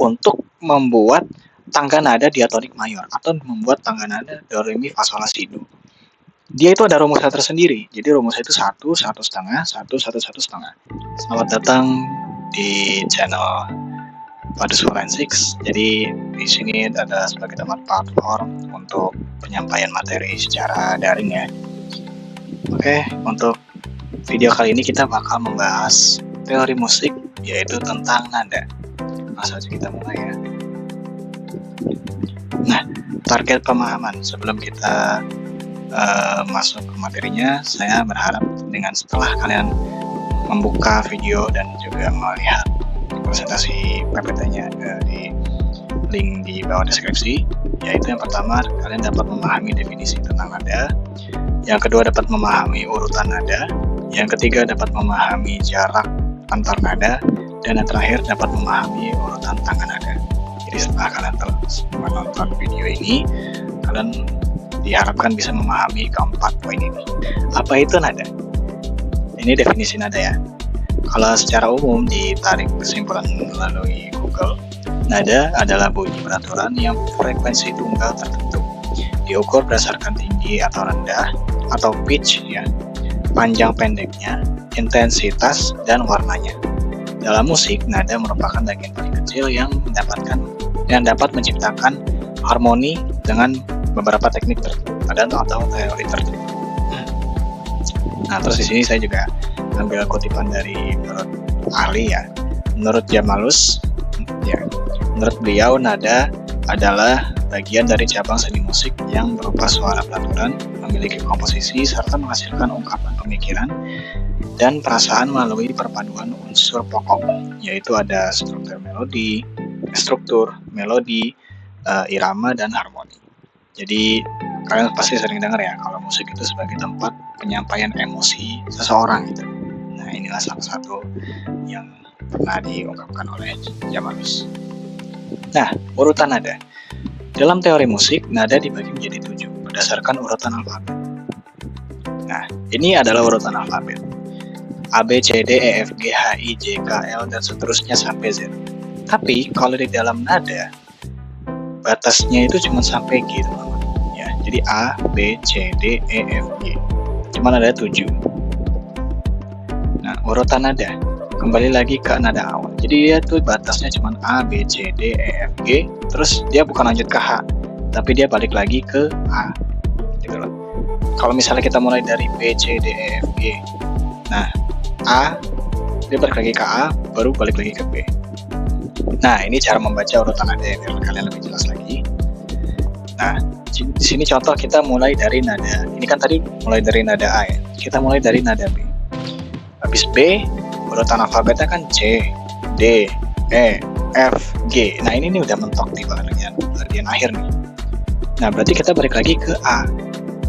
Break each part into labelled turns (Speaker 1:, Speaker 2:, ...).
Speaker 1: untuk membuat tangga nada diatonik mayor atau membuat tangga nada do re mi fa sol la si do. Dia itu ada rumusnya tersendiri. Jadi rumusnya itu 1, 1,5, 1, 1, 1,5. Selamat datang di channel Padus Forensics. Jadi di sini ada sebagai tempat platform untuk penyampaian materi secara daring ya. Oke, untuk video kali ini kita bakal membahas teori musik, yaitu tentang nada. Langsung aja kita mulai ya. Nah, target pemahaman sebelum kita masuk ke materinya, saya berharap dengan setelah kalian membuka video dan juga melihat presentasi PPT-nya di link di bawah deskripsi, yaitu yang pertama kalian dapat memahami definisi tentang nada, yang kedua dapat memahami urutan nada, yang ketiga dapat memahami jarak antar nada, dan yang terakhir dapat memahami urutan tangga nada. Jadi setelah kalian menonton video ini, kalian diharapkan bisa memahami keempat poin ini. Apa itu nada? Ini definisi nada ya. Kalau secara umum ditarik kesimpulan melalui Google, nada adalah bunyi peraturan yang frekuensi tunggal tertentu, diukur berdasarkan tinggi atau rendah atau pitch ya, panjang pendeknya, intensitas dan warnanya. Dalam musik, nada merupakan bagian paling kecil yang dapat menciptakan harmoni dengan beberapa teknik tertentu atau teori tertentu. Nah, terus di sini saya juga ambil kutipan dari menurut ahli ya. Menurut Jamalus, ya, menurut beliau nada adalah bagian dari cabang seni musik yang berupa suara pelaturan, memiliki komposisi serta menghasilkan ungkapan pemikiran dan perasaan melalui perpaduan unsur pokok, yaitu ada struktur melodi, irama dan harmoni. Jadi kalian pasti sering dengar ya kalau musik itu sebagai tempat penyampaian emosi seseorang gitu. Nah, inilah salah satu yang pernah diungkapkan oleh Jamalus. Nah, urutan nada. Dalam teori musik, nada dibagi menjadi 7 berdasarkan urutan alfabet. Nah, ini adalah urutan alfabet. A, B, C, D, E, F, G, H, I, J, K, L, dan seterusnya sampai Z. Tapi, kalau di dalam nada, batasnya itu cuma sampai G, teman-teman. Ya, jadi A, B, C, D, E, F, G. Cuma ada 7. Nah, urutan nada. Kembali lagi ke nada awal. Jadi dia tuh batasnya cuma A, B, C, D, E, F, G. Terus dia bukan lanjut ke H, tapi dia balik lagi ke A. Gitu loh. Kalau misalnya kita mulai dari B, C, D, E, F, G. Nah, A, dia balik lagi ke A, baru balik lagi ke B. Nah, ini cara membaca urutan nada ya, biar kalian lebih jelas lagi. Nah, di sini contoh kita mulai dari nada. Ini kan tadi mulai dari nada A ya. Kita mulai dari nada B. Habis B, urutan alfabetnya kan C, D, E, F, G. Nah, ini nih udah mentok di bagian akhir nih. Nah, berarti kita balik lagi ke A,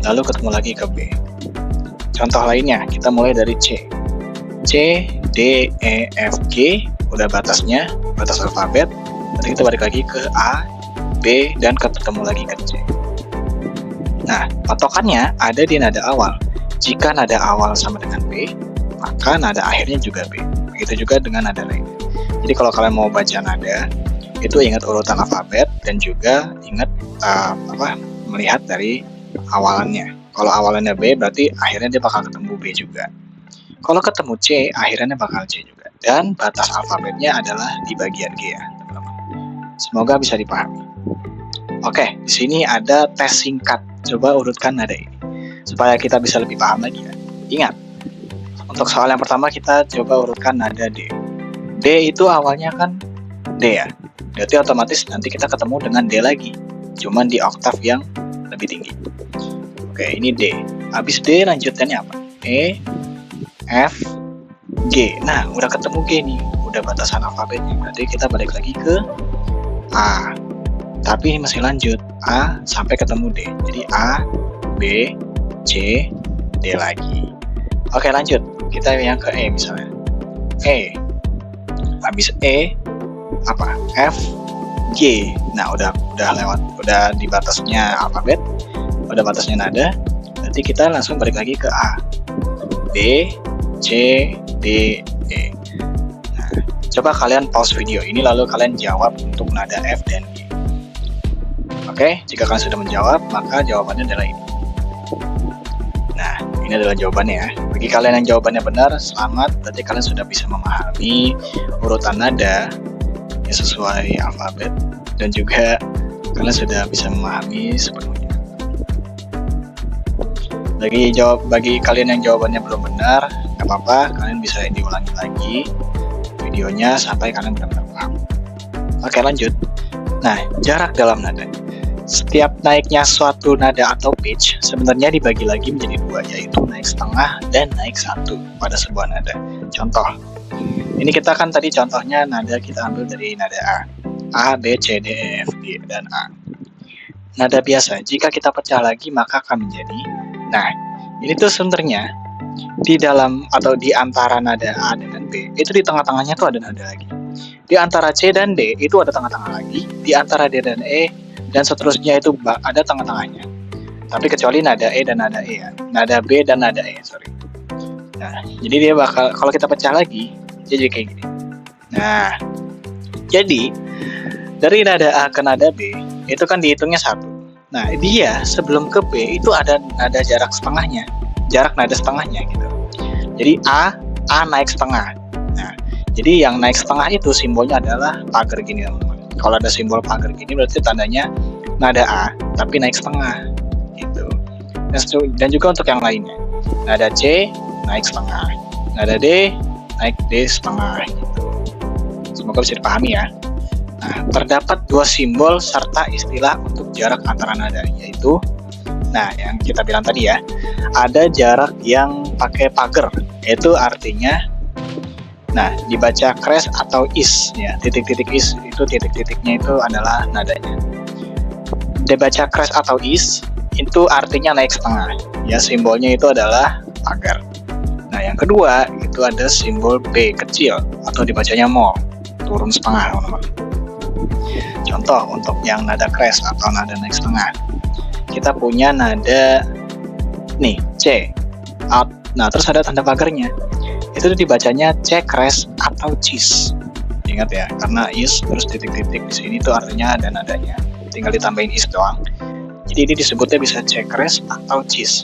Speaker 1: lalu ketemu lagi ke B. Contoh lainnya, kita mulai dari C. C, D, E, F, G, udah batas alfabet. Berarti kita balik lagi ke A, B, dan ketemu lagi ke C. Nah, patokannya ada di nada awal. Jika nada awal sama dengan B, maka nada akhirnya juga B. Begitu juga dengan nada lain. Jadi kalau kalian mau baca nada, itu ingat urutan alfabet dan juga ingat melihat dari awalannya. Kalau awalannya B, berarti akhirnya dia bakal ketemu B juga. Kalau ketemu C, akhirnya bakal C juga. Dan batas alfabetnya adalah di bagian G ya, teman-teman. Semoga bisa dipahami. Oke, di sini ada tes singkat. Coba urutkan nada ini supaya kita bisa lebih paham lagi ya. Ingat, untuk soal yang pertama kita coba urutkan nada D. D itu awalnya kan D ya. Berarti otomatis nanti kita ketemu dengan D lagi, cuman di oktav yang lebih tinggi. Oke, ini D. Habis D lanjutannya apa? E, F, G. Nah, udah ketemu G nih, udah batasan alfabetnya. Berarti kita balik lagi ke A. Tapi masih lanjut A sampai ketemu D. Jadi A, B, C, D lagi. Oke, lanjut. Kita yang ke E misalnya. E. Habis E apa? F, G. Nah, udah lewat, udah di batasnya alfabet, udah batasnya nada. Berarti kita langsung balik lagi ke A. B, C, D, E. Nah, Coba kalian pause video ini lalu kalian jawab untuk nada F dan G. Oke, jika kalian sudah menjawab, maka jawabannya adalah ini. Nah, ini adalah jawabannya ya. Bagi kalian yang jawabannya benar, selamat, berarti kalian sudah bisa memahami urutan nada yang sesuai alfabet, dan juga kalian sudah bisa memahami sepenuhnya. Bagi kalian yang jawabannya belum benar, nggak apa-apa, kalian bisa diulangi lagi videonya sampai kalian benar-benar paham. Oke, lanjut. Nah, jarak dalam nada. Setiap naiknya suatu nada atau pitch sebenarnya dibagi lagi menjadi dua, yaitu naik setengah dan naik satu pada sebuah nada. Contoh, ini kita kan tadi contohnya nada kita ambil dari nada A. A, B, C, D, E, F, G, dan A. Nada biasa, jika kita pecah lagi maka akan menjadi. Nah, ini tuh sebenarnya di dalam atau di antara nada A dengan B, itu di tengah-tengahnya tuh ada nada lagi. Di antara C dan D itu ada tengah-tengah lagi. Di antara D dan E dan seterusnya itu ada tengah-tengahnya. Tapi kecuali nada E dan nada E ya. Nada B dan nada E, sorry. Nah, jadi dia bakal, kalau kita pecah lagi, dia jadi kayak gini. Nah, jadi dari nada A ke nada B itu kan dihitungnya 1. Nah, dia sebelum ke B itu ada nada jarak setengahnya, jarak nada setengahnya gitu. Jadi A naik setengah. Nah, jadi yang naik setengah itu simbolnya adalah pagar gini teman-teman. Kalau ada simbol pagar gini berarti tandanya nada A tapi naik setengah gitu. Dan juga untuk yang lainnya, nada C naik setengah, nada D naik D setengah gitu. Semoga bisa dipahami ya. Nah, terdapat dua simbol serta istilah untuk jarak antara nada, yaitu, nah yang kita bilang tadi ya, ada jarak yang pakai pagar, yaitu artinya, nah dibaca crash atau is, ya titik-titik is itu titik-titiknya itu adalah nadanya. Dibaca crash atau is itu artinya naik setengah, ya simbolnya itu adalah pagar. Nah yang kedua itu ada simbol B kecil atau dibacanya mol, turun setengah teman-teman. Contoh untuk yang nada crash atau nada naik setengah, kita punya nada nih C. Nah terus ada tanda pagarnya, itu dibacanya C crash atau cheese. Ingat ya, karena is terus titik-titik di sini tuh artinya ada nadanya, tinggal ditambahin is doang. Jadi ini disebutnya bisa C crash atau cheese.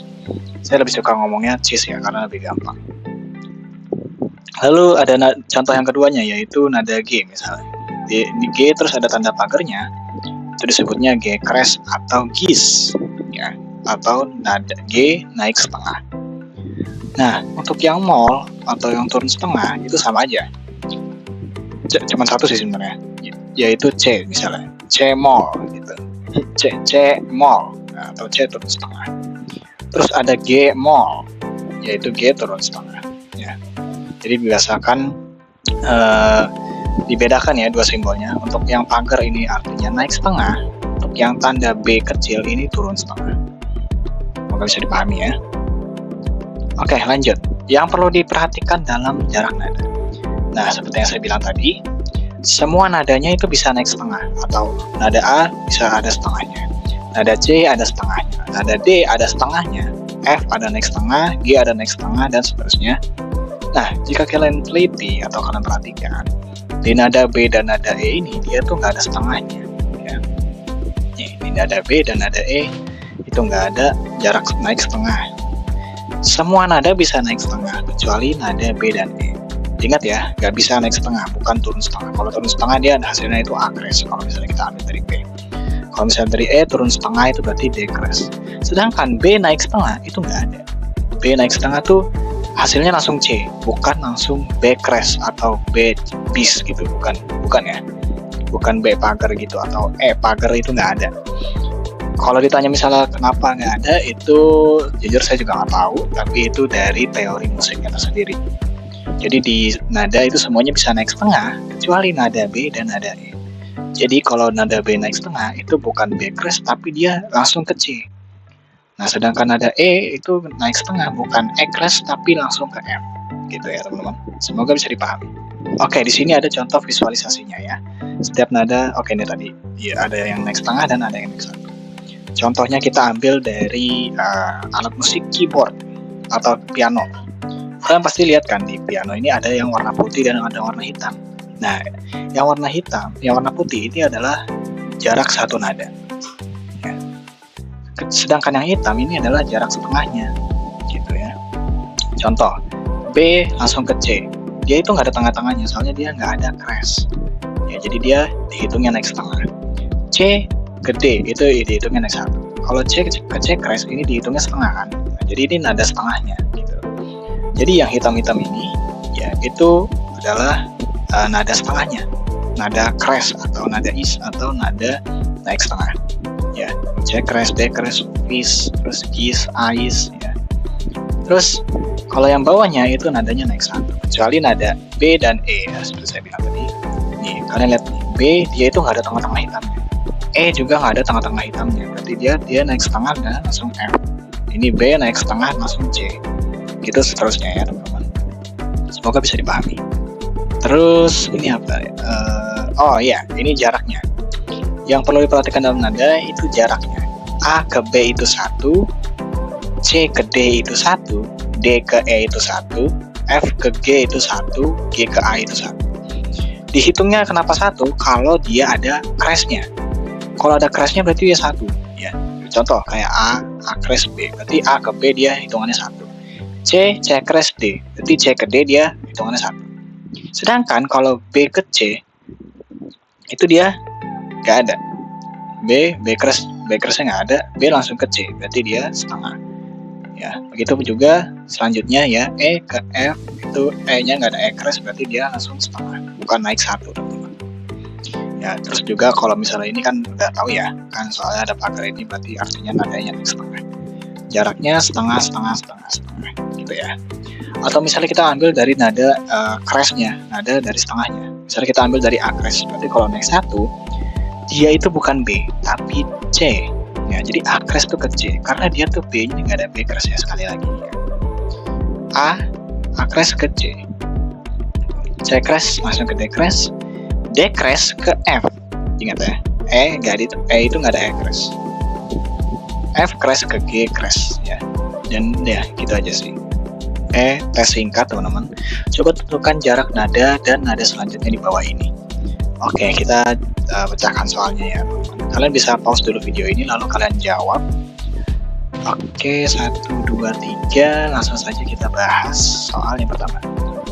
Speaker 1: Saya lebih suka ngomongnya cheese ya karena lebih gampang. Lalu ada contoh yang keduanya yaitu nada G misalnya. Di G terus ada tanda pagarnya, itu disebutnya G crash atau gis ya, atau nada G naik setengah. Nah untuk yang mol atau yang turun setengah itu sama aja, cuma satu sih sebenarnya, yaitu C misalnya, C mol gitu, C mol, nah, atau C turun setengah. Terus ada G mol, yaitu G turun setengah ya. Jadi biasakan dibedakan ya dua simbolnya. Untuk yang pagar ini artinya naik setengah, untuk yang tanda B kecil ini turun setengah. Semoga bisa dipahami ya. Oke, lanjut. Yang perlu diperhatikan dalam jarak nada. Nah, seperti yang saya bilang tadi, semua nadanya itu bisa naik setengah, atau nada A bisa ada setengahnya, nada C ada setengahnya, nada D ada setengahnya, F ada naik setengah, G ada naik setengah, dan seterusnya. Nah, jika kalian teliti atau kalian perhatikan, di nada B dan nada E ini dia tuh nggak ada setengahnya ya. Di nada B dan nada E itu nggak ada jarak naik setengah. Semua nada bisa naik setengah kecuali nada B dan E. Ingat ya, nggak bisa naik setengah, bukan turun setengah. Kalau turun setengah dia hasilnya itu A crash kalau misalnya kita ambil dari B. Kalau misalnya dari E turun setengah itu berarti D crash. Sedangkan B naik setengah itu nggak ada. B naik setengah tuh hasilnya langsung C, bukan langsung B crash atau B bis gitu, bukan ya, bukan B pagar gitu atau E pagar, itu nggak ada. Kalau ditanya misalnya kenapa nggak ada, itu jujur saya juga nggak tahu, tapi itu dari teori musiknya tersendiri. Jadi di nada itu semuanya bisa naik setengah kecuali nada B dan nada E. Jadi kalau nada B naik setengah itu bukan B crash tapi dia langsung ke C. Nah, sedangkan nada E itu naik setengah, bukan E crash tapi langsung ke F. Gitu ya, teman-teman. Semoga bisa dipahami. Oke, di sini ada contoh visualisasinya ya. Setiap nada, oke ini tadi, ya, ada yang naik setengah dan ada yang naik satu. Contohnya kita ambil dari alat musik keyboard atau piano. Kalian pasti lihat kan di piano ini ada yang warna putih dan ada warna hitam. Nah, yang warna hitam, yang warna putih ini adalah jarak satu nada. Ya. Sedangkan yang hitam ini adalah jarak setengahnya, gitu ya. Contoh, B langsung ke C. Dia itu nggak ada tengah-tengahnya, soalnya dia nggak ada crash. Ya, jadi dia dihitungnya naik setengah. C ke D itu dihitungnya naik satu. Kalau C ke C crash ini dihitungnya setengah kan. Nah, jadi ini nada setengahnya gitu. Jadi yang hitam-hitam ini ya itu adalah nada setengahnya, nada crash atau nada is atau nada naik setengah. Ya, C crash, D crash, is, terus gis, ais ya. Terus kalau yang bawahnya itu nadanya naik satu, kecuali nada B dan E ya, seperti saya bilang tadi. Nih, kalian lihat nih, B dia itu nggak ada tengah-tengah hitamnya. E juga nggak ada tengah-tengah hitamnya, berarti dia naik setengah dan langsung F. Ini B naik setengah langsung C. Gitu seterusnya ya teman-teman. Semoga bisa dipahami. Terus ini apa? Oh iya, ini jaraknya. Yang perlu diperhatikan dalam nada itu jaraknya. A ke B itu 1, C ke D itu 1, D ke E itu 1, F ke G itu 1, G ke A itu 1. Dihitungnya kenapa 1? Kalau dia ada crash-nya. Kalau ada crash-nya berarti dia 1 ya. Contoh kayak A crash B, berarti A ke B dia hitungannya 1. C crash D, berarti C ke D dia hitungannya 1. Sedangkan kalau B ke C itu dia nggak ada. B crash-nya nggak ada, B langsung ke C, berarti dia setengah. Ya, begitu juga selanjutnya ya, E ke F itu E-nya nggak ada E crash, berarti dia langsung setengah, bukan naik satu teman-teman. Ya, terus juga kalau misalnya ini kan udah tahu ya, kan soalnya ada pagar ini berarti artinya nadanya naik setengah. Jaraknya setengah, gitu ya. Atau misalnya kita ambil dari nada crash-nya, nada dari setengahnya. Misalnya kita ambil dari A crash, berarti kalau naik satu, dia itu bukan B, tapi C. Ya, jadi A crash itu ke C, karena dia tuh B nya nggak ada B crash ya sekali lagi. Ya. A crash ke C, C crash langsung ke D crash, D crash ke F. Ingat ya, E itu nggak ada E crash. F crash ke G crash ya, dan ya gitu aja sih. Tes singkat teman-teman. Coba tentukan jarak nada dan nada selanjutnya di bawah ini. Oke, kita pecahkan soalnya ya. Kalian bisa pause dulu video ini lalu kalian jawab. Oke, 1, 2, 3. Langsung saja kita bahas soal yang pertama.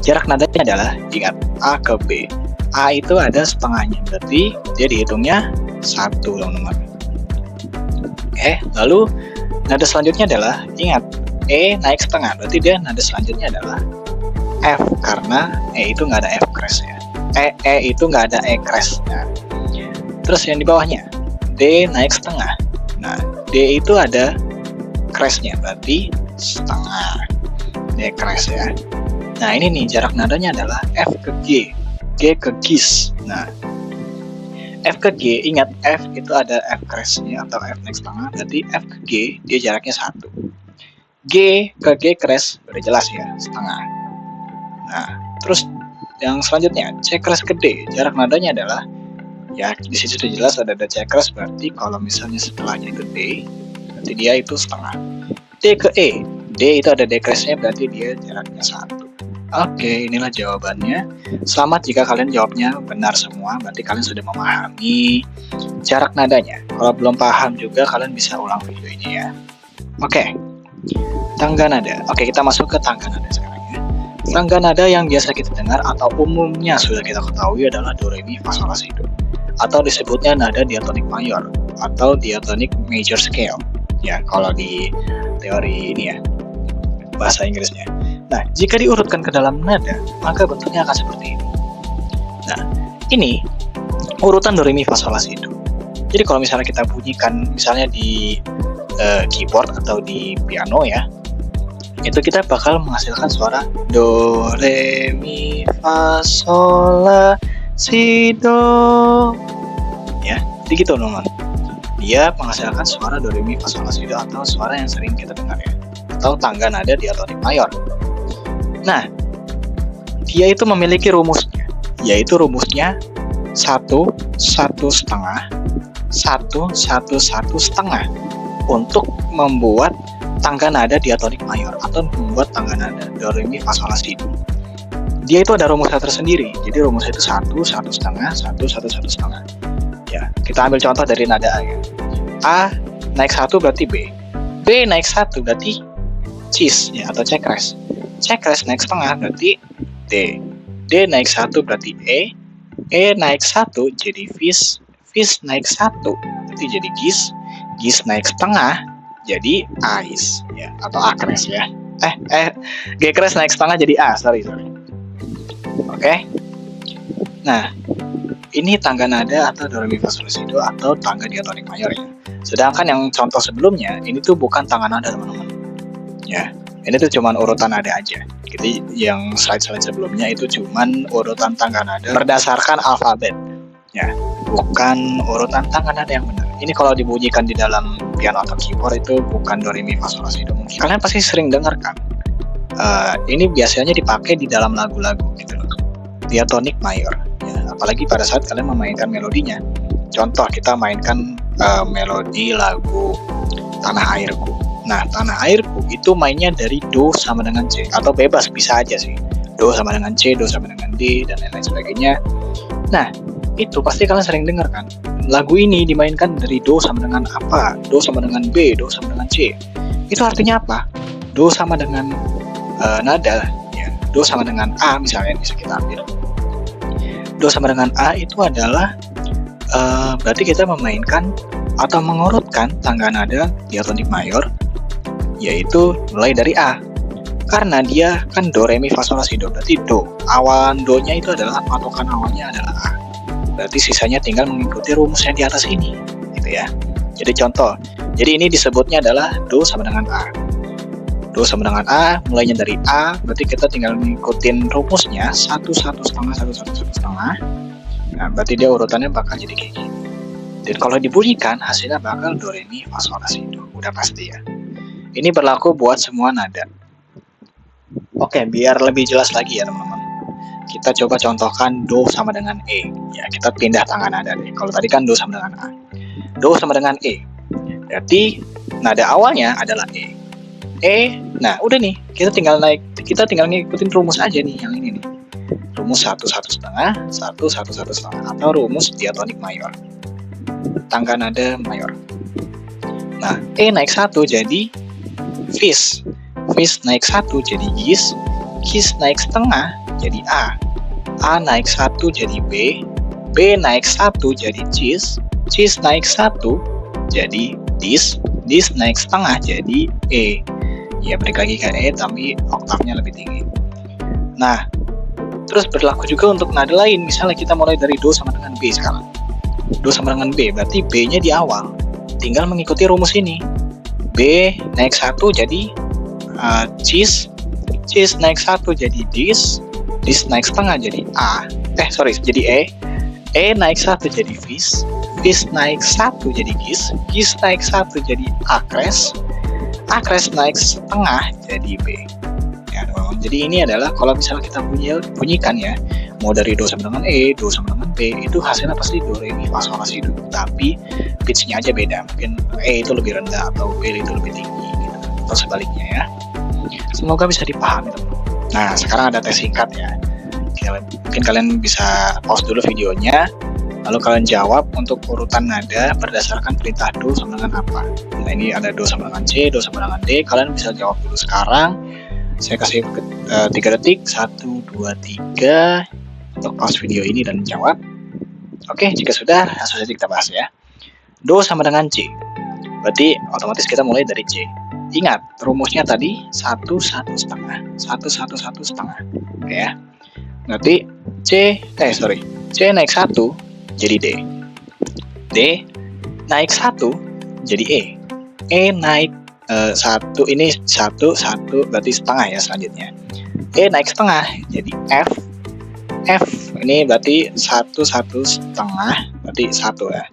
Speaker 1: Jarak nadanya adalah, ingat, A ke B. A itu ada setengahnya, berarti dia dihitungnya 1 teman-teman. Oke, lalu nada selanjutnya adalah, ingat, E naik setengah, berarti dia nada selanjutnya adalah F, karena E itu nggak ada F crash ya. E itu nggak ada E crash. Nah, terus yang di bawahnya D naik setengah. Nah, D itu ada crash-nya, berarti setengah D crash ya. Nah, ini nih jarak nadanya adalah F ke G, G ke gis. Nah, F ke G, ingat F itu ada F crash-nya atau F naik setengah, berarti F ke G dia jaraknya 1. G ke G crash udah jelas ya, setengah. Nah, terus yang selanjutnya C crash ke D, jarak nadanya adalah ya di situ sudah jelas ada C crash, berarti kalau misalnya setelahnya itu D, berarti dia itu setengah. D ke E, D itu ada D crash-nya, berarti dia jaraknya 1. Oke, inilah jawabannya. Selamat jika kalian jawabnya benar semua, berarti kalian sudah memahami jarak nadanya. Kalau belum paham juga kalian bisa ulang video ini ya. Oke, tangga nada. Oke, kita masuk ke tangga nada sekarang ya. Tangga nada yang biasa kita dengar atau umumnya sudah kita ketahui adalah do, re, mi, fa, sol, la, si, do. Atau disebutnya nada diatonik mayor atau diatonic major scale. Ya, kalau di teori ini ya, bahasa Inggrisnya. Nah, jika diurutkan ke dalam nada, maka bentuknya akan seperti ini. Nah, ini urutan do, re, mi, fa, sol, la, si, do. Jadi kalau misalnya kita bunyikan misalnya di keyboard atau di piano ya, itu kita bakal menghasilkan suara do, re, mi, fa, sol, la, si, do. Ya, jadi gitu teman-teman. Dia menghasilkan suara do, re, mi, fa, sol, la, si, do atau suara yang sering kita dengar ya, atau tangga nada diatonik mayor. Nah, dia itu memiliki rumusnya, yaitu rumusnya 1, 1 setengah, 1, 1, 1 setengah untuk membuat tangga nada diatonik mayor atau membuat tangga nada do, re, mi, fa, sol, la, si, do. dia itu ada rumusnya tersendiri. Jadi rumusnya itu 1, 1,5, 1, 1, 1,5. Ya, kita ambil contoh dari nada A ya. A naik 1 berarti B. B naik 1 berarti cis ya, atau cekres. Cekres naik setengah berarti D. D naik 1 berarti E. E naik 1 jadi vis. Vis naik 1 berarti jadi gis. Gis naik setengah jadi ais ya, atau akres ya. G-kres naik setengah jadi A, sorry. Oke. Nah, ini tangga nada atau do re mi fa sol la si do atau tangga diatonik mayor ya. Sedangkan yang contoh sebelumnya ini tuh bukan tangga nada teman-teman. Ya, ini tuh cuman urutan nada aja. Jadi yang slide-slide sebelumnya itu cuman urutan tangga nada berdasarkan alfabet. Ya, bukan urutan tangga nada yang benar. Ini kalau dibunyikan di dalam piano atau keyboard itu bukan do re mi fa sol la si do. Mungkin kalian pasti sering dengar kan. Ini biasanya dipakai di dalam lagu-lagu gitu loh. Diatonik mayor. Ya, apalagi pada saat kalian memainkan melodinya. Contoh kita mainkan melodi lagu Tanah Airku. Nah, Tanah Airku itu mainnya dari do sama dengan C, atau bebas bisa aja sih. Do sama dengan C, do sama dengan D, dan lain-lain sebagainya. Nah, itu pasti kalian sering dengar kan. Lagu ini dimainkan dari do sama dengan apa? Do sama dengan B, do sama dengan C. Itu artinya apa? Do sama dengan nada, ya. Do sama dengan A misalnya bisa kita ambil. Do sama dengan A itu adalah berarti kita memainkan atau mengurutkan tangga nada diatonik mayor, yaitu mulai dari A. Karena dia kan do re mi fa sol la si do, berarti do. Awalan do-nya itu adalah patokan awalnya adalah A. Berarti sisanya tinggal mengikuti rumus yang di atas ini, gitu ya. Jadi contoh, jadi ini disebutnya adalah do sama dengan A. Do sama dengan A, mulainya dari A, berarti kita tinggal ngikutin rumusnya 1, 1,5, 1, 1, 1,5. Nah, berarti dia urutannya bakal jadi kayak gini. Dan kalau dibunyikan, hasilnya bakal do re mi fa sol la si do. Udah pasti ya. Ini berlaku buat semua nada. Oke, biar lebih jelas lagi ya teman-teman. Kita coba contohkan do sama dengan E. Ya, kita pindah tangga nada deh. Kalau tadi kan do sama dengan A. Do sama dengan E. Berarti nada awalnya adalah E. E, nah udah nih, kita tinggal ngikutin rumus aja nih yang ini nih. Rumus 1, 1,5, 1, 1, 1,5, atau rumus diatonik mayor. Tangga nada mayor. Nah, E naik 1 jadi vis. Vis naik 1 jadi gis. Gis naik setengah jadi A. A naik 1 jadi B. B naik 1 jadi cis. Cis naik 1 jadi dis. Dis naik setengah jadi E. Ya balik lagi ke E tapi oktavnya lebih tinggi. Nah, terus berlaku juga untuk nada lain. Misalnya kita mulai dari do sama dengan B sekarang. Do sama dengan B, berarti B-nya di awal. Tinggal mengikuti rumus ini. B naik 1 jadi cis. Cis naik 1 jadi dis. Dis naik setengah jadi A. Jadi E. E naik 1 jadi vis. Vis naik 1 jadi gis. Gis naik 1 jadi akres. Akres naik setengah jadi B. Ya, jadi ini adalah kalau misalnya kita bunyikan ya, mau dari do sama dengan E, do sama dengan B, itu hasilnya pasti do re mi fa sol la si do. Tapi pitch-nya aja beda. Mungkin E itu lebih rendah atau B itu lebih tinggi gitu. Atau sebaliknya ya. Semoga bisa dipahami teman-teman. Nah, sekarang ada tes singkat ya. Mungkin kalian bisa pause dulu videonya, lalu kalian jawab untuk urutan nada berdasarkan perintah do sama dengan apa. Nah, ini ada do sama dengan C, do sama dengan D. Kalian bisa jawab dulu sekarang. Saya kasih 3 detik. 1, 2, 3 untuk pause video ini dan jawab. Oke, jika sudah, langsung saja kita bahas ya. Do sama dengan C. Berarti otomatis kita mulai dari C. Ingat, rumusnya tadi 1, 1,5. 1, 1, 1,5. Oke ya. Berarti C naik 1 jadi D. D naik 1 jadi E. E naik 1, ini 1 berarti setengah ya selanjutnya. E naik setengah jadi F. F ini berarti 1,5 berarti 1 ya.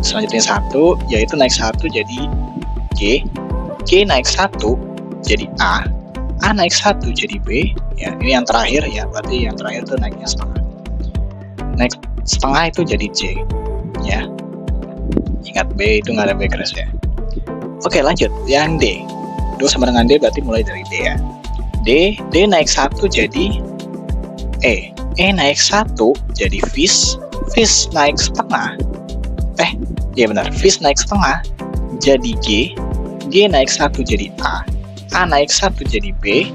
Speaker 1: Selanjutnya 1 yaitu naik 1 jadi G. G naik 1 jadi A. A naik 1 jadi B. Ya, ini yang terakhir ya, berarti yang terakhir itu naiknya setengah. Naik setengah itu jadi C. Ya. Ingat B itu nggak ada B keras ya. Oke, lanjut. Yang D. Do sama dengan D berarti mulai dari D ya. D naik 1 jadi E naik 1 jadi fish, fish naik setengah. Iya benar, fish naik setengah jadi G, G naik 1 jadi A naik 1 jadi B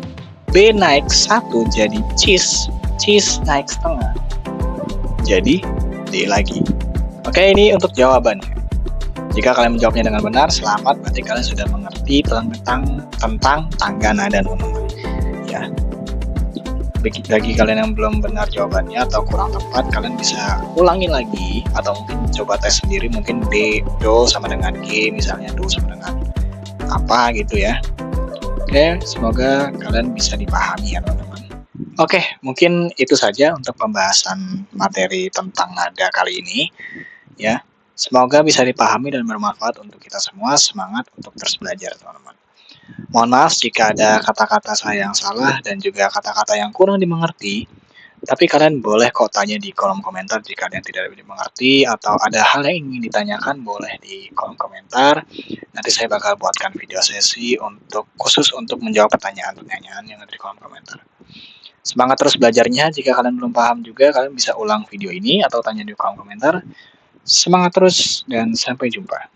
Speaker 1: naik 1 jadi cheese, cheese naik setengah jadi D lagi. Oke, ini untuk jawabannya. Jika kalian menjawabnya dengan benar, selamat, berarti kalian sudah mengerti tentang tangga nada nonoman. Ya. Bagi kalian yang belum benar jawabannya atau kurang tepat, kalian bisa ulangi lagi atau mungkin coba tes sendiri, mungkin do sama dengan G, misalnya do sama dengan apa gitu ya. Oke, semoga kalian bisa dipahami ya teman-teman. Oke, mungkin itu saja untuk pembahasan materi tentang nada kali ini ya. Semoga bisa dipahami dan bermanfaat untuk kita semua. Semangat untuk terus belajar teman-teman. Mohon maaf jika ada kata-kata saya yang salah dan juga kata-kata yang kurang dimengerti. Tapi kalian boleh kok tanya di kolom komentar jika ada yang tidak dimengerti atau ada hal yang ingin ditanyakan, boleh di kolom komentar. Nanti saya bakal buatkan video sesi khusus untuk menjawab pertanyaan-pertanyaan yang ada di kolom komentar. Semangat terus belajarnya. Jika kalian belum paham juga, kalian bisa ulang video ini atau tanya di kolom komentar. Semangat terus dan sampai jumpa.